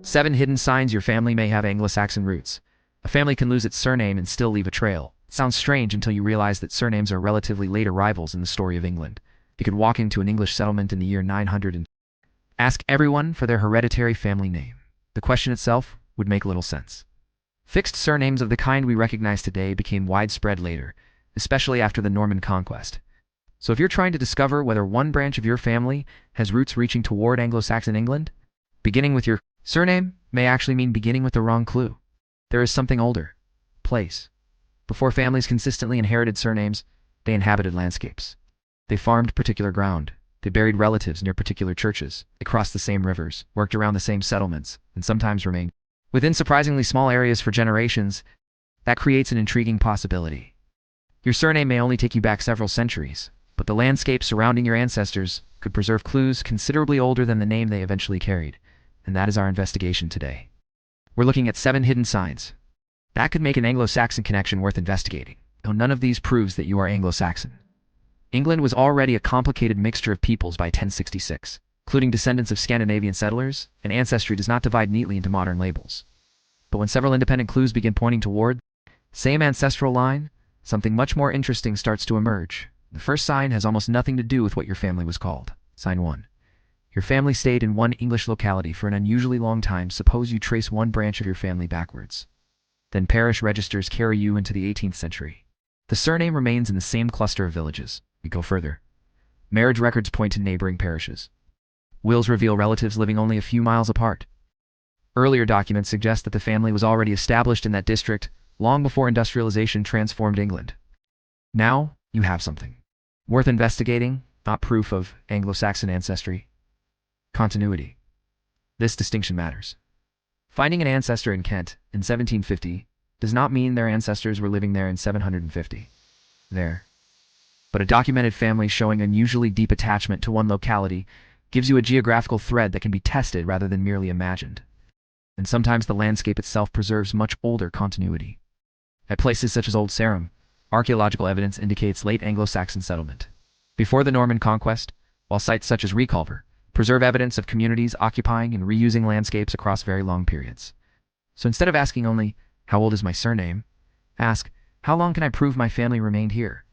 7 hidden signs your family may have Anglo-Saxon roots. A family can lose its surname and still leave a trail. It sounds strange until you realize that surnames are relatively late arrivals in the story of England. You could walk into an English settlement in the year 900 and ask everyone for their hereditary family name. The question itself would make little sense. Fixed surnames of the kind we recognize today became widespread later, especially after the Norman conquest. So if you're trying to discover whether one branch of your family has roots reaching toward Anglo-Saxon England, beginning with your surname may actually mean beginning with the wrong clue. There is something older. Place. Before families consistently inherited surnames, they inhabited landscapes. They farmed particular ground. They buried relatives near particular churches. They crossed the same rivers, worked around the same settlements, and sometimes remained within surprisingly small areas for generations. That creates an intriguing possibility. Your surname may only take you back several centuries, but the landscape surrounding your ancestors could preserve clues considerably older than the name they eventually carried. And that is our investigation today. We're looking at 7 hidden signs. That could make an Anglo-Saxon connection worth investigating, though none of these proves that you are Anglo-Saxon. England was already a complicated mixture of peoples by 1066, including descendants of Scandinavian settlers, and ancestry does not divide neatly into modern labels. But when several independent clues begin pointing toward the same ancestral line, something much more interesting starts to emerge. The first sign has almost nothing to do with what your family was called. Sign 1. Your family stayed in one English locality for an unusually long time. Suppose you trace one branch of your family backwards. Then parish registers carry you into the 18th century. The surname remains in the same cluster of villages. We go further. Marriage records point to neighboring parishes. Wills reveal relatives living only a few miles apart. Earlier documents suggest that the family was already established in that district long before industrialization transformed England. Now, you have something worth investigating, not proof of Anglo-Saxon ancestry. Continuity. This distinction matters. Finding an ancestor in Kent in 1750 does not mean their ancestors were living there in 750. But a documented family showing unusually deep attachment to one locality gives you a geographical thread that can be tested rather than merely imagined. And sometimes the landscape itself preserves much older continuity. At places such as Old Sarum, archaeological evidence indicates late Anglo-Saxon settlement. Before the Norman conquest, while sites such as Reculver preserve evidence of communities occupying and reusing landscapes across very long periods. So instead of asking only, how old is my surname? Ask, how long can I prove my family remained here?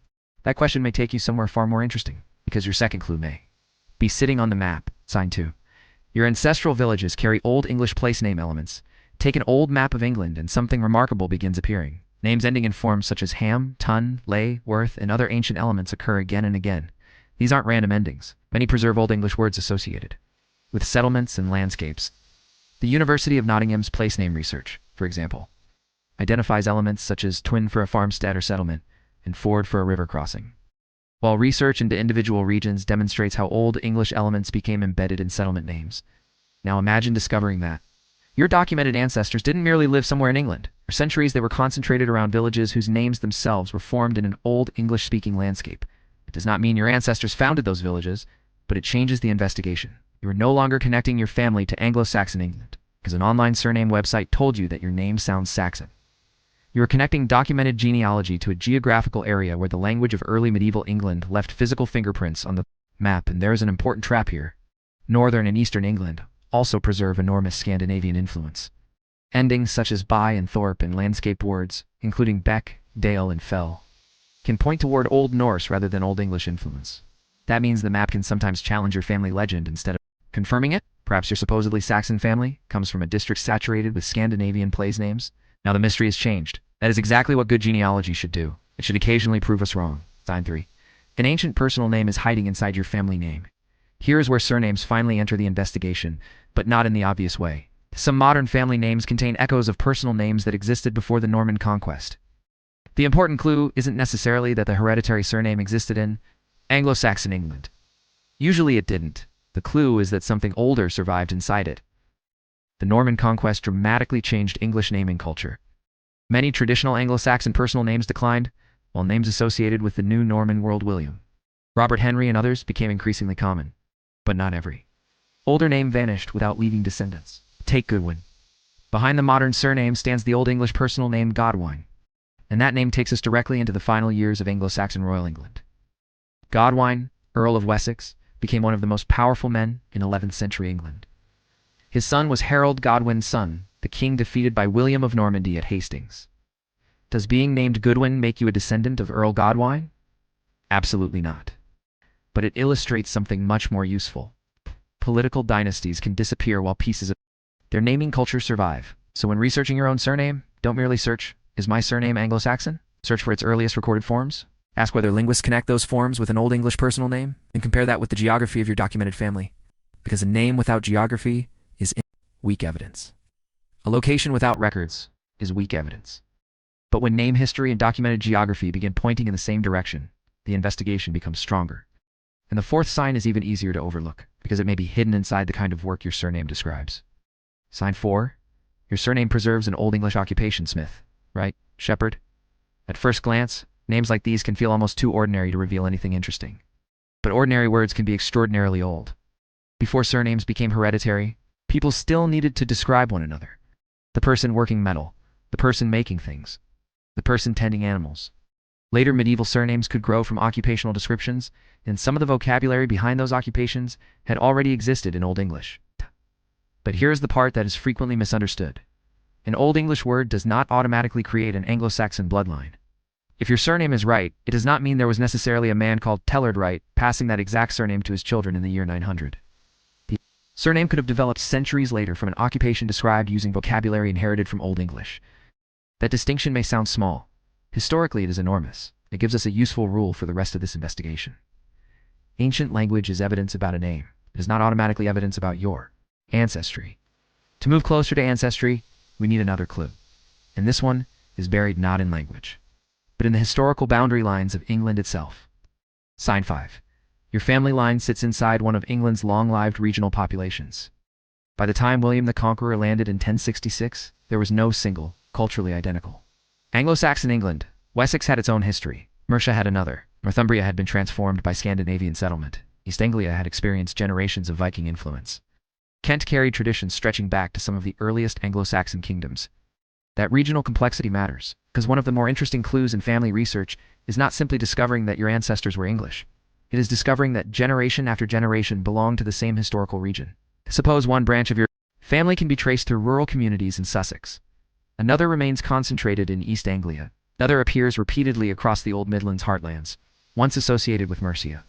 That question may take you somewhere far more interesting, because your second clue may be sitting on the map. Sign 2. Your ancestral villages carry Old English place name elements. Take an old map of England and something remarkable begins appearing. Names ending in forms such as Ham, Tun, Lay, Worth, and other ancient elements occur again and again. These aren't random endings. Many preserve Old English words associated with settlements and landscapes. The University of Nottingham's place name research, for example, identifies elements such as twin for a farmstead or settlement, and ford for a river crossing. While research into individual regions demonstrates how Old English elements became embedded in settlement names. Now imagine discovering that your documented ancestors didn't merely live somewhere in England. For centuries they were concentrated around villages whose names themselves were formed in an Old English-speaking landscape. It does not mean your ancestors founded those villages, but it changes the investigation. You are no longer connecting your family to Anglo-Saxon England, because an online surname website told you that your name sounds Saxon. You are connecting documented genealogy to a geographical area where the language of early medieval England left physical fingerprints on the map, and there is an important trap here. Northern and Eastern England also preserve enormous Scandinavian influence. Endings such as by and thorpe and landscape words, including beck, dale, and fell, can point toward Old Norse rather than Old English influence. That means the map can sometimes challenge your family legend instead of confirming it. Perhaps your supposedly Saxon family comes from a district saturated with Scandinavian place names. Now the mystery has changed. That is exactly what good genealogy should do. It should occasionally prove us wrong. Sign 3. An ancient personal name is hiding inside your family name. Here is where surnames finally enter the investigation, but not in the obvious way. Some modern family names contain echoes of personal names that existed before the Norman conquest. The important clue isn't necessarily that the hereditary surname existed in Anglo-Saxon England. Usually it didn't. The clue is that something older survived inside it. The Norman conquest dramatically changed English naming culture. Many traditional Anglo-Saxon personal names declined, while names associated with the new Norman world William, Robert Henry, and others became increasingly common. But not every older name vanished without leaving descendants. Take Goodwin. Behind the modern surname stands the Old English personal name Godwine, and that name takes us directly into the final years of Anglo-Saxon royal England. Godwine, Earl of Wessex, became one of the most powerful men in 11th century England. His son was Harold Godwin's son, the king defeated by William of Normandy at Hastings. Does being named Goodwin make you a descendant of Earl Godwine? Absolutely not. But it illustrates something much more useful. Political dynasties can disappear while pieces of their naming culture survive. So when researching your own surname, don't merely search, is my surname Anglo-Saxon? Search for its earliest recorded forms. Ask whether linguists connect those forms with an Old English personal name, and compare that with the geography of your documented family. Because a name without geography is weak evidence. A location without records is weak evidence. But when name history and documented geography begin pointing in the same direction, the investigation becomes stronger. And the fourth sign is even easier to overlook, because it may be hidden inside the kind of work your surname describes. Sign 4. Your surname preserves an Old English occupation, smith, right, shepherd? At first glance, names like these can feel almost too ordinary to reveal anything interesting. But ordinary words can be extraordinarily old. Before surnames became hereditary, people still needed to describe one another. The person working metal, the person making things, the person tending animals. Later medieval surnames could grow from occupational descriptions, and some of the vocabulary behind those occupations had already existed in Old English. But here's the part that is frequently misunderstood. An Old English word does not automatically create an Anglo-Saxon bloodline. If your surname is Wright, it does not mean there was necessarily a man called Tellard Wright passing that exact surname to his children in the year 900. The surname could have developed centuries later from an occupation described using vocabulary inherited from Old English. That distinction may sound small. Historically, it is enormous. It gives us a useful rule for the rest of this investigation. Ancient language is evidence about a name. It is not automatically evidence about your ancestry. To move closer to ancestry, we need another clue. And this one is buried not in language, but in the historical boundary lines of England itself. Sign 5. Your family line sits inside one of England's long-lived regional populations. By the time William the Conqueror landed in 1066, there was no single, culturally identical. Anglo-Saxon England, Wessex had its own history. Mercia had another. Northumbria had been transformed by Scandinavian settlement. East Anglia had experienced generations of Viking influence. Kent carried traditions stretching back to some of the earliest Anglo-Saxon kingdoms. That regional complexity matters, because one of the more interesting clues in family research is not simply discovering that your ancestors were English. It is discovering that generation after generation belonged to the same historical region. Suppose one branch of your family can be traced through rural communities in Sussex. Another remains concentrated in East Anglia. Another appears repeatedly across the Old Midlands heartlands, once associated with Mercia.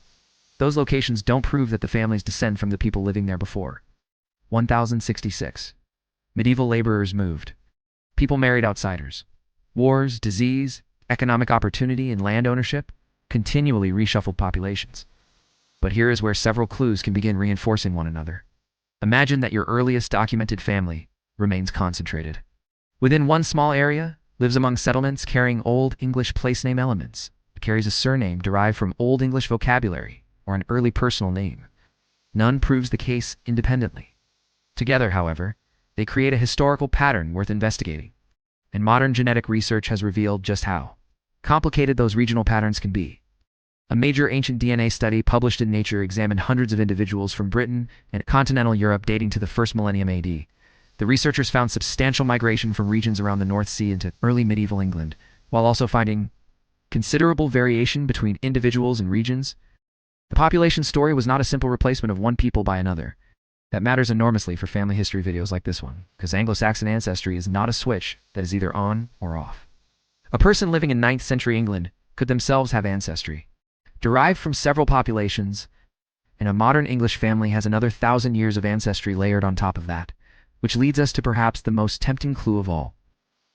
Those locations don't prove that the families descend from the people living there before. 1066. Medieval laborers moved. People married outsiders. Wars, disease, economic opportunity, and land ownership continually reshuffled populations. But here is where several clues can begin reinforcing one another. Imagine that your earliest documented family remains concentrated. Within one small area, lives among settlements carrying Old English place name elements. It carries a surname derived from Old English vocabulary, or an early personal name. None proves the case independently. Together, however, they create a historical pattern worth investigating. And modern genetic research has revealed just how complicated those regional patterns can be. A major ancient DNA study published in Nature examined hundreds of individuals from Britain and continental Europe dating to the first millennium AD. The researchers found substantial migration from regions around the North Sea into early medieval England, while also finding considerable variation between individuals and regions. The population story was not a simple replacement of one people by another. That matters enormously for family history videos like this one, because Anglo-Saxon ancestry is not a switch that is either on or off. A person living in 9th century England could themselves have ancestry derived from several populations, and a modern English family has another 1,000 years of ancestry layered on top of that, which leads us to perhaps the most tempting clue of all.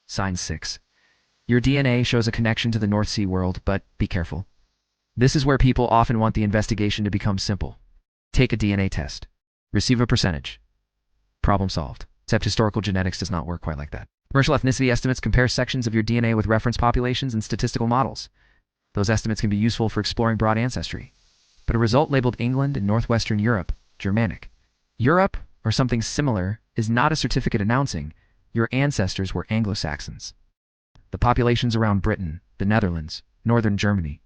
Sign 6. Your DNA shows a connection to the North Sea world, but be careful. This is where people often want the investigation to become simple. Take a DNA test. Receive a percentage. Problem solved. Except historical genetics does not work quite like that. Commercial ethnicity estimates compare sections of your DNA with reference populations and statistical models. Those estimates can be useful for exploring broad ancestry. But a result labeled England and Northwestern Europe, Germanic, Europe, or something similar, is not a certificate announcing your ancestors were Anglo-Saxons. The populations around Britain, the Netherlands, northern Germany,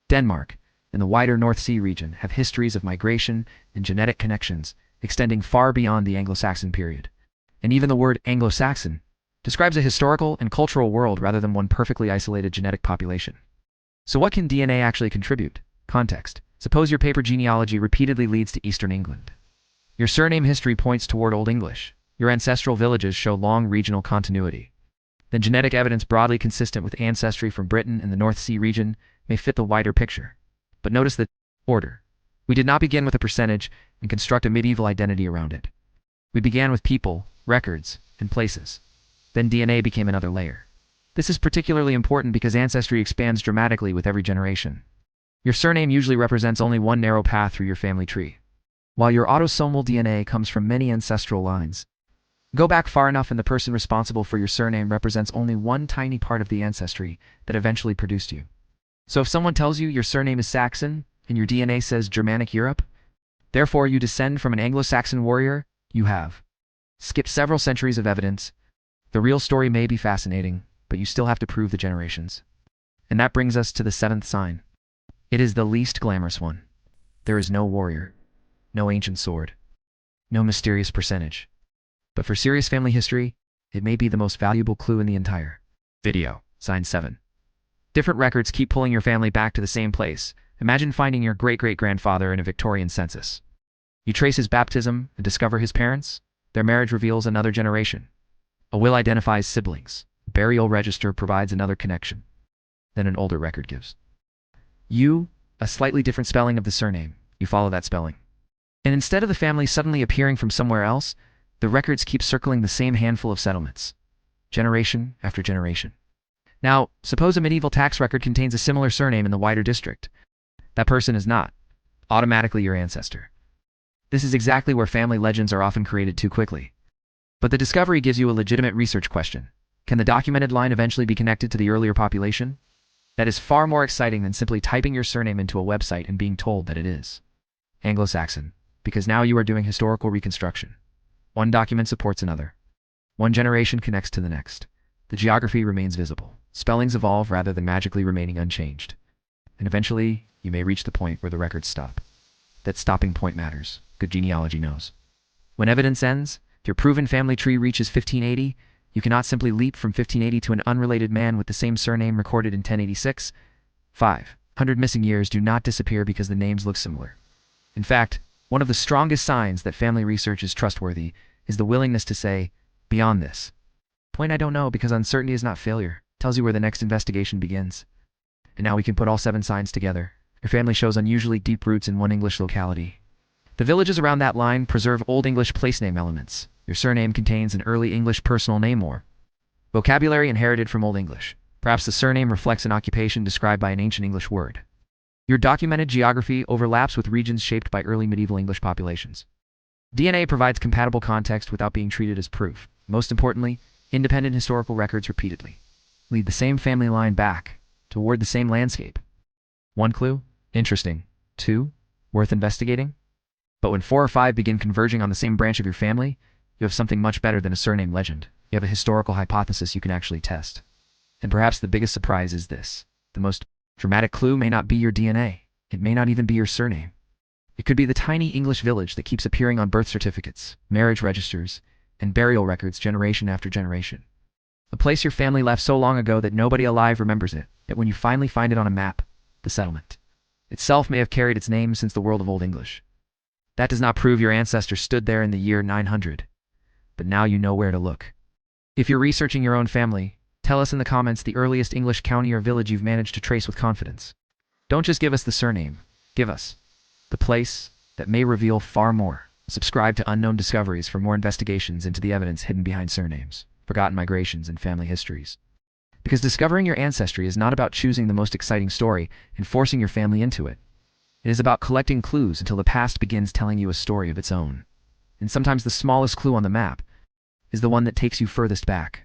Denmark, and the wider North Sea region have histories of migration and genetic connections extending far beyond the Anglo-Saxon period. And even the word Anglo-Saxon describes a historical and cultural world rather than one perfectly isolated genetic population. So what can DNA actually contribute? Context. Suppose your paper genealogy repeatedly leads to Eastern England. Your surname history points toward Old English. Your ancestral villages show long regional continuity. Then genetic evidence broadly consistent with ancestry from Britain and the North Sea region may fit the wider picture. But notice the order. We did not begin with a percentage and construct a medieval identity around it. We began with people, records, and places. Then DNA became another layer. This is particularly important because ancestry expands dramatically with every generation. Your surname usually represents only one narrow path through your family tree, while your autosomal DNA comes from many ancestral lines. Go back far enough and the person responsible for your surname represents only one tiny part of the ancestry that eventually produced you. So if someone tells you your surname is Saxon and your DNA says Germanic Europe, therefore you descend from an Anglo-Saxon warrior, you have skipped several centuries of evidence. The real story may be fascinating, but you still have to prove the generations. And that brings us to the seventh sign. It is the least glamorous one. There is no warrior, no ancient sword, no mysterious percentage. But for serious family history, it may be the most valuable clue in the entire video. Sign 7. Different records keep pulling your family back to the same place. Imagine finding your great-great-grandfather in a Victorian census. You trace his baptism and discover his parents. Their marriage reveals another generation. A will identifies siblings. A burial register provides another connection. Then an older record gives you a slightly different spelling of the surname. You follow that spelling. And instead of the family suddenly appearing from somewhere else, the records keep circling the same handful of settlements, generation after generation. Now, suppose a medieval tax record contains a similar surname in the wider district. That person is not automatically your ancestor. This is exactly where family legends are often created too quickly. But the discovery gives you a legitimate research question. Can the documented line eventually be connected to the earlier population? That is far more exciting than simply typing your surname into a website and being told that it is Anglo-Saxon, because now you are doing historical reconstruction. One document supports another. One generation connects to the next. The geography remains visible. Spellings evolve rather than magically remaining unchanged. And eventually, you may reach the point where the records stop. That stopping point matters. Good genealogy knows. When evidence ends, if your proven family tree reaches 1580, you cannot simply leap from 1580 to an unrelated man with the same surname recorded in 1086. 500 missing years do not disappear because the names look similar. In fact, one of the strongest signs that family research is trustworthy is the willingness to say, beyond this point I don't know, because uncertainty is not failure. It tells you where the next investigation begins. And now we can put all 7 signs together. Your family shows unusually deep roots in one English locality. The villages around that line preserve Old English place name elements. Your surname contains an early English personal name or vocabulary inherited from Old English. Perhaps the surname reflects an occupation described by an ancient English word. Your documented geography overlaps with regions shaped by early medieval English populations. DNA provides compatible context without being treated as proof. Most importantly, independent historical records repeatedly lead the same family line back toward the same landscape. 1 clue? Interesting. 2? Worth investigating? But when 4 or 5 begin converging on the same branch of your family, you have something much better than a surname legend. You have a historical hypothesis you can actually test. And perhaps the biggest surprise is this. The most dramatic clue may not be your DNA. It may not even be your surname. It could be the tiny English village that keeps appearing on birth certificates, marriage registers, and burial records generation after generation. A place your family left so long ago that nobody alive remembers it, yet when you finally find it on a map, the settlement itself may have carried its name since the world of Old English. That does not prove your ancestors stood there in the year 900. But now you know where to look. If you're researching your own family, tell us in the comments the earliest English county or village you've managed to trace with confidence. Don't just give us the surname. Give us the place that may reveal far more. Subscribe to Unknown Discoveries for more investigations into the evidence hidden behind surnames, forgotten migrations, and family histories. Because discovering your ancestry is not about choosing the most exciting story and forcing your family into it. It is about collecting clues until the past begins telling you a story of its own. And sometimes the smallest clue on the map is the one that takes you furthest back.